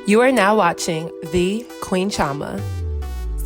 You are now watching The Queen Chioma.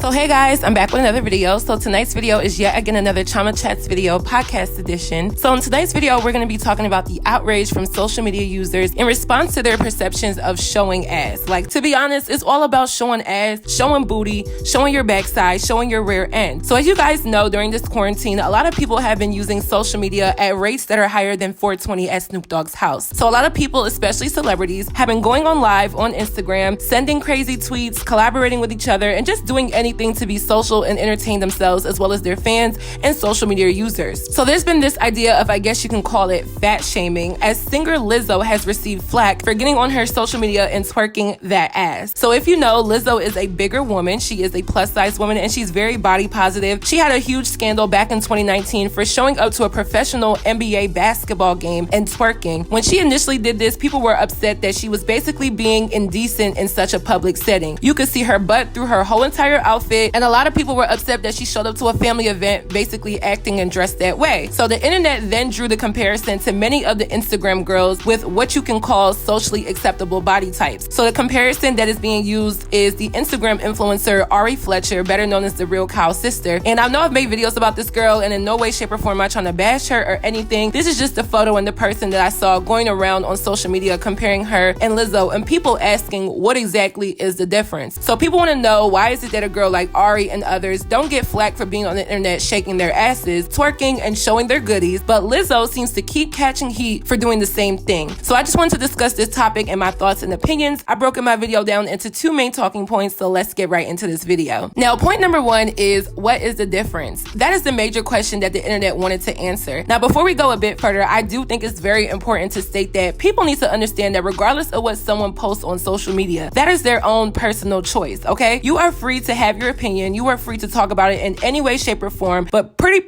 So hey guys, I'm back with another video. So tonight's video is yet again another Chioma Chats video, podcast edition. So in tonight's video, we're going to be talking about the outrage from social media users in response to their perceptions of showing ass. Like, to be honest, it's all about showing ass, showing booty, showing your backside, showing your rear end. So as you guys know, during this quarantine, a lot of people have been using social media at rates that are higher than 420 at Snoop Dogg's house. So a lot of people, especially celebrities, have been going on live on Instagram, sending crazy tweets, collaborating with each other, and just doing anything to be social and entertain themselves as well as their fans and social media users. So there's been this idea of, I guess you can call it, fat shaming, as singer Lizzo has received flack for getting on her social media and twerking that ass. So if you know, Lizzo is a bigger woman. She is a plus size woman and she's very body positive. She had a huge scandal back in 2019 for showing up to a professional NBA basketball game and twerking. When she initially did this, people were upset that she was basically being indecent in such a public setting. You could see her butt through her whole entire outfit, and a lot of people were upset that she showed up to a family event basically acting and dressed that way. So the internet then drew the comparison to many of the Instagram girls with what you can call socially acceptable body types. So the comparison that is being used is the Instagram influencer Ari Fletcher, better known as the Real Cow Sister. And I know I've made videos about this girl, and in no way, shape, or form am I trying to bash her or anything. This is just a photo and the person that I saw going around on social media comparing her and Lizzo, and people asking what exactly is the difference. So people want to know, why is it that a girl like Ari and others don't get flack for being on the internet shaking their asses, twerking, and showing their goodies, but Lizzo seems to keep catching heat for doing the same thing? So I just wanted to discuss this topic and my thoughts and opinions. I broke my video down into two main talking points, so let's get right into this video. Now, point number one is, what is the difference? That is the major question that the internet wanted to answer. Now, before we go a bit further, I do think it's very important to state that people need to understand that regardless of what someone posts on social media, that is their own personal choice, okay? You are free to have your opinion. You are free to talk about it in any way, shape, or form, but pretty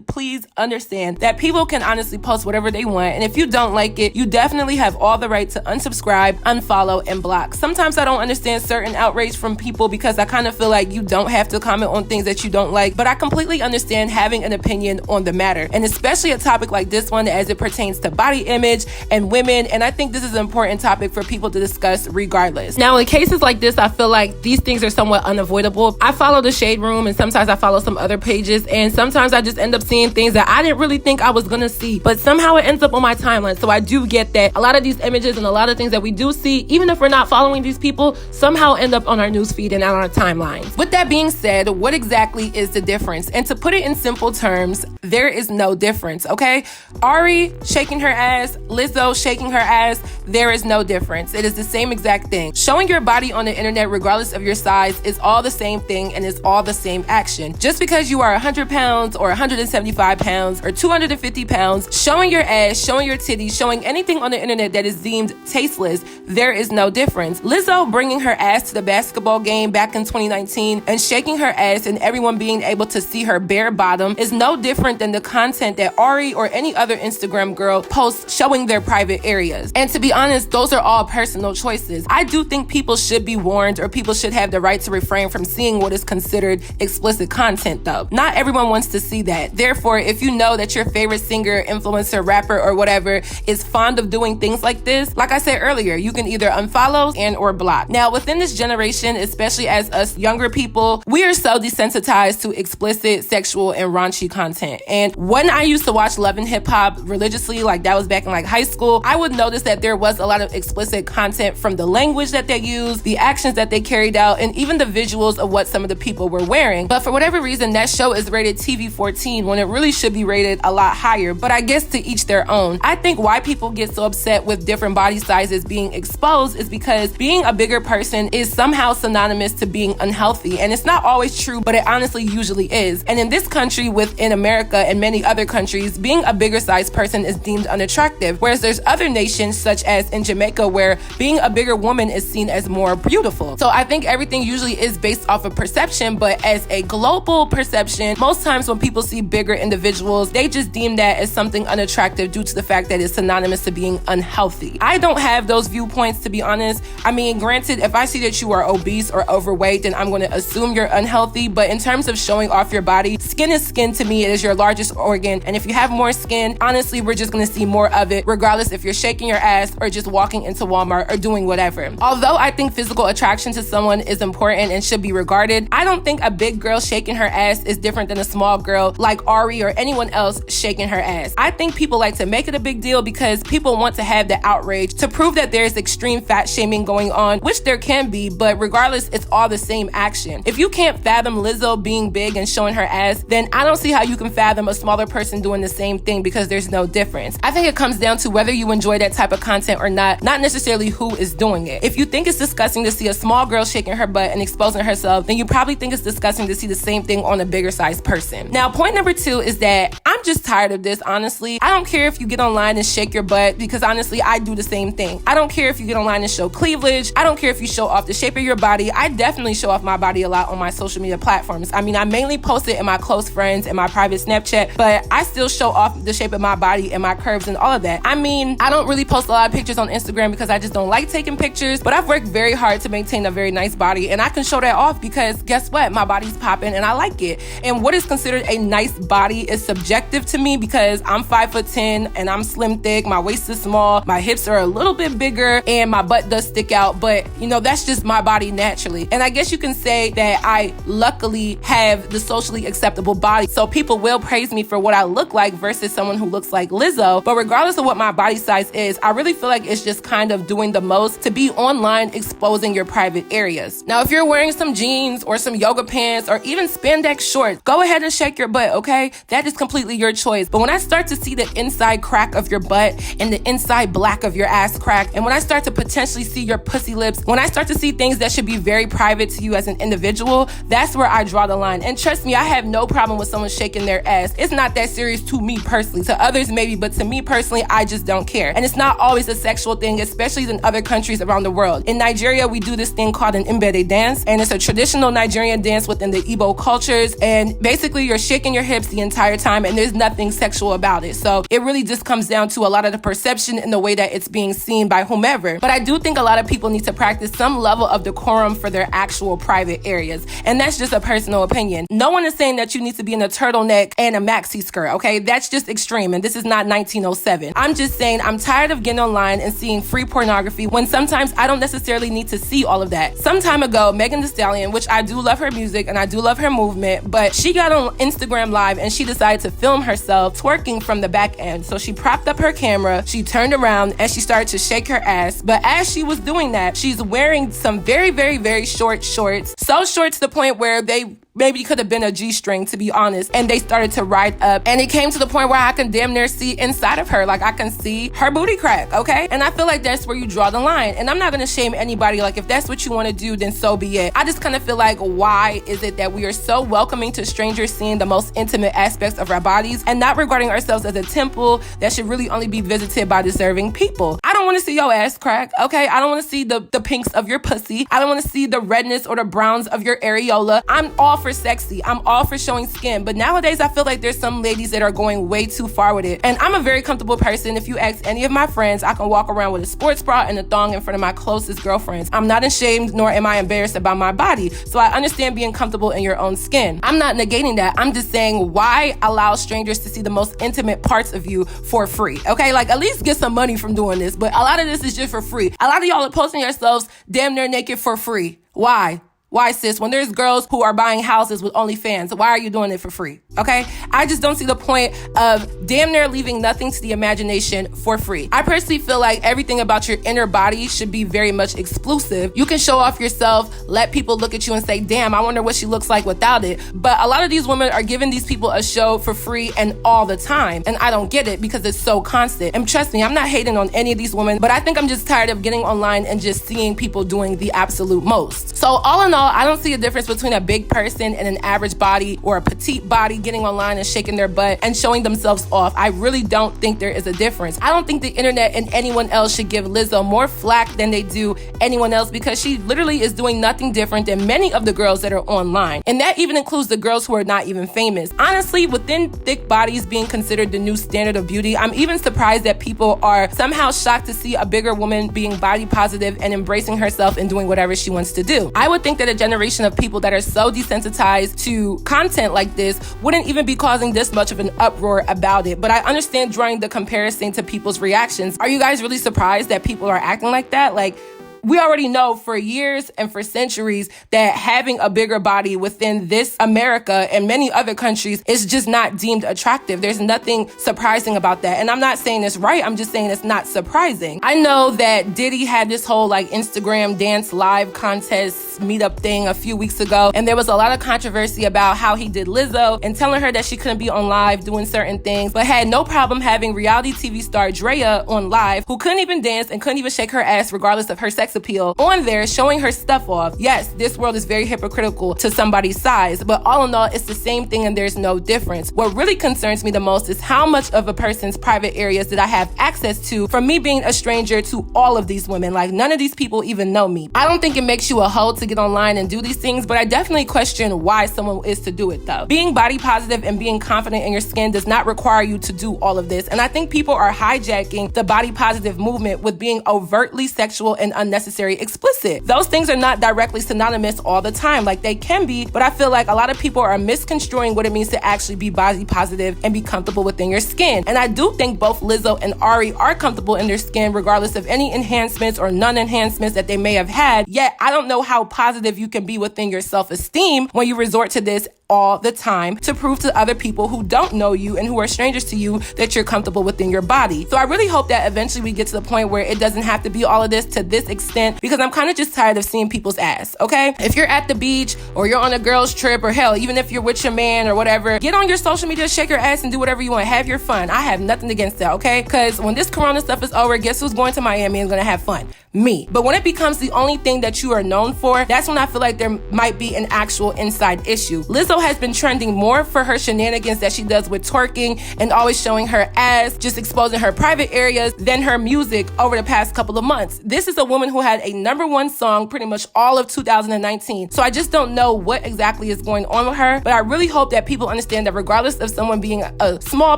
please understand that people can honestly post whatever they want, and if you don't like it, you definitely have all the right to unsubscribe, unfollow, and block. Sometimes I don't understand certain outrage from people because I kind of feel like you don't have to comment on things that you don't like, but I completely understand having an opinion on the matter, and especially a topic like this one as it pertains to body image and women, and I think this is an important topic for people to discuss regardless. Now, in cases like this, I feel like these things are somewhat unavoidable. I follow the Shade Room, and sometimes I follow some other pages, and sometimes I just end up seeing things that I didn't really think I was gonna see, but somehow it ends up on my timeline. So I do get that a lot of these images and a lot of things that we do see, even if we're not following these people, somehow end up on our newsfeed and on our timelines. With that being said, what exactly is the difference? And to put it in simple terms, there is no difference, okay? Ari shaking her ass, Lizzo shaking her ass, there is no difference. It is the same exact thing. Showing your body on the internet, regardless of your size, is all the same thing and it's all the same action. Just because you are 100 pounds or 175 pounds or 250 pounds, showing your ass, showing your titties, showing anything on the internet that is deemed tasteless, there is no difference. Lizzo bringing her ass to the basketball game back in 2019 and shaking her ass and everyone being able to see her bare bottom is no different than the content that Ari or any other Instagram girl posts showing their private areas. And to be honest, those are all personal choices. I do think people should be warned, or people should have the right to refrain from seeing what is considered explicit content though. Not everyone wants to see that. Therefore, if you know that your favorite singer, influencer, rapper, or whatever is fond of doing things like this, like I said earlier, you can either unfollow and or block. Now, within this generation, especially as us younger people, we are so desensitized to explicit, sexual, and raunchy content. And when I used to watch Love and Hip Hop religiously, like that was back in like high school, I would notice that there was a lot of explicit content from the language that they used, the actions that they carried out, and even the visuals of what some of the people were wearing. But for whatever reason, that show is rated TV-14 when it really should be rated a lot higher. But I guess to each their own. I think why people get so upset with different body sizes being exposed is because being a bigger person is somehow synonymous to being unhealthy. And it's not always true, but it honestly usually is. And in this country, within America and many other countries, being a bigger size person is deemed unattractive. Whereas there's other nations, such as in Jamaica, where being a bigger woman is seen as more beautiful. So I think everything usually is based off of perception, but as a global perception, most times when people see bigger individuals, they just deem that as something unattractive due to the fact that it's synonymous to being unhealthy. I don't have those viewpoints, to be honest. I mean, granted, if I see that you are obese or overweight, then I'm going to assume you're unhealthy, but in terms of showing off your body, skin is skin to me. It is your largest organ. And if you have more skin, honestly, we're just gonna see more of it, regardless if you're shaking your ass or just walking into Walmart or doing whatever. Although I think physical attraction to someone is important and should be regarded, I don't think a big girl shaking her ass is different than a small girl like Ari or anyone else shaking her ass. I think people like to make it a big deal because people want to have the outrage to prove that there's extreme fat shaming going on, which there can be, but regardless, it's all the same action. If you can't fathom Lizzo being big and showing her ass, then I don't see how you can fathom a smaller person doing the same thing, because there's no difference. I think it comes down to whether you enjoy that type of content or not necessarily who is doing it. If you think it's disgusting to see a small girl shaking her butt and exposing herself, then you probably think it's disgusting to see the same thing on a bigger sized person. Now, point number 2 is that I'm just tired of this, honestly. I don't care if you get online and shake your butt, because honestly, I do the same thing. I don't care if you get online and show cleavage. I don't care if you show off the shape of your body. I definitely show off my body a lot on my social media platforms. I mean, I mainly post it in my close friends and my private Snapchat, but I still show off the shape of my body and my curves and all of that. I mean, I don't really post a lot of pictures on Instagram because I just don't like taking pictures, but I've worked very hard to maintain a very nice body, and I can show that off because guess what? My body's popping and I like it. And what is considered a nice body is subjective to me, because I'm 5'10" and I'm slim thick, my waist is small, my hips are a little bit bigger, and my butt does stick out, but you know, that's just my body naturally. And I guess you can say that I luckily have the socially acceptable body, so people will praise me for what I look like versus someone who looks like Lizzo. But regardless of what my body size is, I really feel like it's just kind of doing the most to be online exposing your private areas. Now, if you're wearing some jeans or some yoga pants or even spandex shorts, go ahead and shake your butt, okay? That is completely your choice. But when I start to see the inside crack of your butt and the inside black of your ass crack, and when I start to potentially see your pussy lips, when I start to see things that should be very private to you as an individual, that's where I draw the line. And trust me, I have no problem with someone shaking their ass. It's not that serious to me personally. To others maybe, but to me personally, I just don't care. And it's not always a sexual thing, especially in other countries around the world. In Nigeria, we do this thing called an mbede dance, and it's a traditional Nigerian dance within the Igbo cultures, and basically you're shaking your hips the entire time and there's nothing sexual about it. So it really just comes down to a lot of the perception and the way that it's being seen by whomever. But I do think a lot of people need to practice some level of decorum for their actual private areas, and that's just a personal opinion. No one is saying that you need to be in a turtleneck and a maxi skirt, okay? That's just extreme, and this is not 1907. I'm just saying I'm tired of getting online and seeing free pornography when sometimes I don't necessarily need to see all of that. Some time ago, Megan Thee Stallion, which I do love her music and I do love her movement, but she got on Instagram Live and she decided to film herself twerking from the back end. So she propped up her camera, she turned around and she started to shake her ass. But as she was doing that, she's wearing some very, very, very short shorts. So short to the point where they maybe could have been a G-string, to be honest. And they started to ride up. And it came to the point where I can damn near see inside of her. Like, I can see her booty crack, okay? And I feel like that's where you draw the line. And I'm not gonna shame anybody. Like, if that's what you wanna do, then so be it. I just kind of feel like, why is it that we are so welcoming to strangers seeing the most intimate aspects of our bodies and not regarding ourselves as a temple that should really only be visited by deserving people? I don't wanna see your ass crack, okay? I don't wanna see the pinks of your pussy. I don't wanna see the redness or the browns of your areola. I'm all for sexy. I'm all for showing skin. But nowadays, I feel like there's some ladies that are going way too far with it. And I'm a very comfortable person. If you ask any of my friends, I can walk around with a sports bra and a thong in front of my closest girlfriends. I'm not ashamed, nor am I embarrassed about my body. So I understand being comfortable in your own skin. I'm not negating that. I'm just saying, why allow strangers to see the most intimate parts of you for free? Okay, like, at least get some money from doing this. But a lot of this is just for free. A lot of y'all are posting yourselves damn near naked for free. Why? Why, sis? When there's girls who are buying houses with OnlyFans, why are you doing it for free? Okay? I just don't see the point of damn near leaving nothing to the imagination for free. I personally feel like everything about your inner body should be very much exclusive. You can show off yourself, let people look at you and say, damn, I wonder what she looks like without it. But a lot of these women are giving these people a show for free and all the time. And I don't get it because it's so constant. And trust me, I'm not hating on any of these women, but I think I'm just tired of getting online and just seeing people doing the absolute most. So all in all, I don't see a difference between a big person and an average body or a petite body getting online and shaking their butt and showing themselves off. I really don't think there is a difference. I don't think the internet and anyone else should give Lizzo more flack than they do anyone else, because she literally is doing nothing different than many of the girls that are online. And that even includes the girls who are not even famous. Honestly, within thick bodies being considered the new standard of beauty, I'm even surprised that people are somehow shocked to see a bigger woman being body positive and embracing herself and doing whatever she wants to do. I would think that that a generation of people that are so desensitized to content like this wouldn't even be causing this much of an uproar about it. But I understand drawing the comparison to people's reactions. Are you guys really surprised that people are acting like that? Like, we already know for years and for centuries that having a bigger body within this America and many other countries is just not deemed attractive. There's nothing surprising about that. And I'm not saying it's right. I'm just saying it's not surprising. I know that Diddy had this whole like Instagram dance live contest meetup thing a few weeks ago. And there was a lot of controversy about how he did Lizzo and telling her that she couldn't be on live doing certain things, but had no problem having reality TV star Drea on live, who couldn't even dance and couldn't even shake her ass regardless of her sex appeal, on there showing her stuff off. Yes, this world is very hypocritical to somebody's size, but all in all, it's the same thing and there's no difference. What really concerns me the most is how much of a person's private areas that I have access to from me being a stranger to all of these women. Like, none of these people even know me. I don't think it makes you a hoe to get online and do these things, but I definitely question why someone is to do it though. Being body positive and being confident in your skin does not require you to do all of this. And I think people are hijacking the body positive movement with being overtly sexual and unnecessary explicit. Those things are not directly synonymous all the time. Like, they can be, but I feel like a lot of people are misconstruing what it means to actually be body positive and be comfortable within your skin. And I do think both Lizzo and Ari are comfortable in their skin regardless of any enhancements or non-enhancements that they may have had. Yet I don't know how positive you can be within your self-esteem when you resort to this all the time to prove to other people who don't know you and who are strangers to you that you're comfortable within your body. So I really hope that eventually we get to the point where it doesn't have to be all of this to this extent, because I'm kind of just tired of seeing people's ass, okay? If you're at the beach or you're on a girl's trip, or hell, even if you're with your man or whatever, get on your social media, shake your ass and do whatever you want. Have your fun. I have nothing against that, okay? Because when this corona stuff is over, guess who's going to Miami and gonna have fun? Me. But when it becomes the only thing that you are known for, that's when I feel like there might be an actual inside issue. Lizzo has been trending more for her shenanigans that she does with twerking and always showing her ass, just exposing her private areas, than her music over the past couple of months. This is a woman who had a #1 song pretty much all of 2019. So I just don't know what exactly is going on with her, but I really hope that people understand that regardless of someone being a small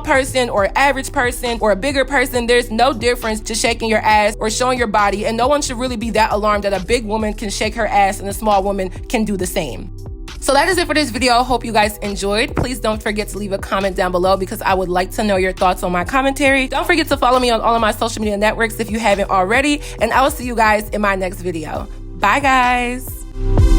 person or an average person or a bigger person, there's no difference to shaking your ass or showing your body, and no one should really be that alarmed that a big woman can shake her ass and a small woman can do the same. So that is it for this video. Hope you guys enjoyed. Please don't forget to leave a comment down below because I would like to know your thoughts on my commentary. Don't forget to follow me on all of my social media networks if you haven't already, and I will see you guys in my next video. Bye guys.